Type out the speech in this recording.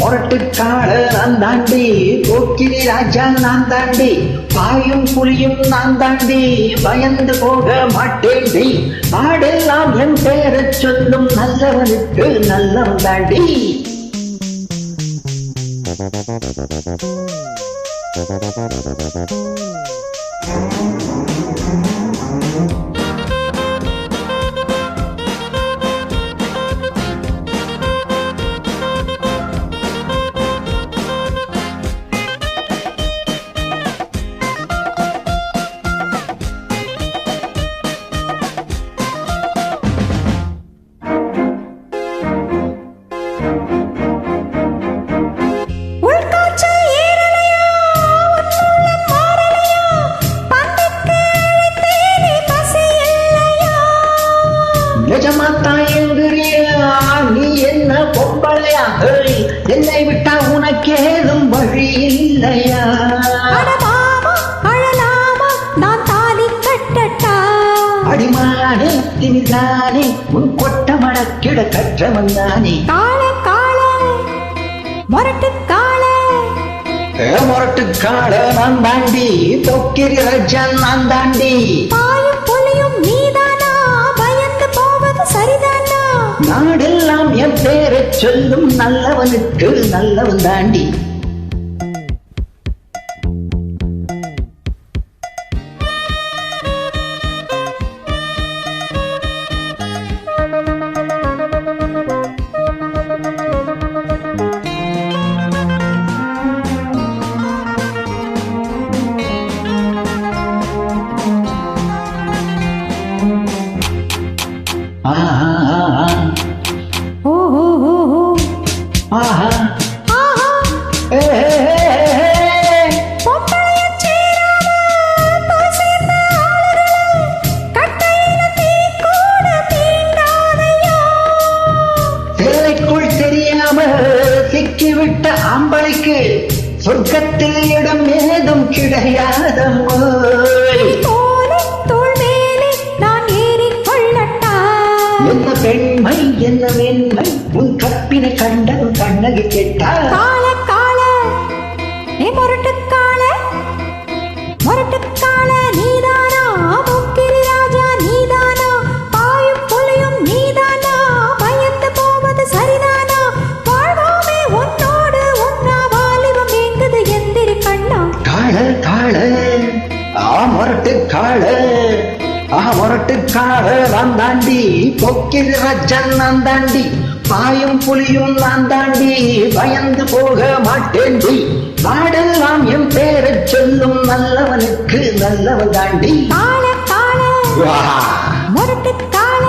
மொரட்டுக்காடு நான் தாண்டி, போக்கிரி ராஜா நான் தாண்டி, பாயும் புலியும் நான் தாண்டி, பயந்து போக மாட்டேண்டி, நாடெல்லாம் என் பேரச் சொல்லும் நல்லவனுக்கு நல்லவன் தாண்டி. நீ என்ன பொம்பளையா? என்னை விட்டா உனக்கேதும் வழி இல்லையா? நான் தாலி கட்டட்டா? அடிமானே திணிதானே, உன் கொட்ட மடக்கிட கற்றவன் தானே. கால கால மொரட்டுக்கால, மொரட்டுக்கால நான் தாண்டி, தொக்கிரி ரஜன் நான் தாண்டி, பாயும் புலியும் நீதானா, பயந்து போவது சரிதானா? நாடெல்லாம் என் பேரச் சொல்லும் நல்லவனுக்கு நல்லவன் தாண்டி. சிக்கிவிட்ட ஆம்பளைக்கு சொர்க்கத்தில் இடம் ஏதும் கிடையாதம்மோ. என்ன பெண்மை என்ன வெண்மை, உன் கற்பினை கண்டதும் கண்ணகி கேட்டார். கால கால மொரட்டுக்கால, மொரட்டுக்கால நீதானா, போக்கிரி ராஜா நீதானா, பாயும் புலியும் நீதானா, பயந்து போவது சரிதானா? வாழ்வோமே உன்னோடு ஒன்னா, வாலிபம் எங்குது எந்திரி கண்ணா. கால கால மொரட்டுக்கால, மொரட்டுக்கால நான் தாண்டி, போக்கிரி ரஜன் நான் தாண்டி, பாயும் புலியும் நான் தாண்டி, பயந்து போக மாட்டேண்டி, நாடெல்லாம் என் பேரச் சொல்லும் நல்லவனுக்கு நல்லவன் தாண்டி. கால கால மொரட்டுக்கால.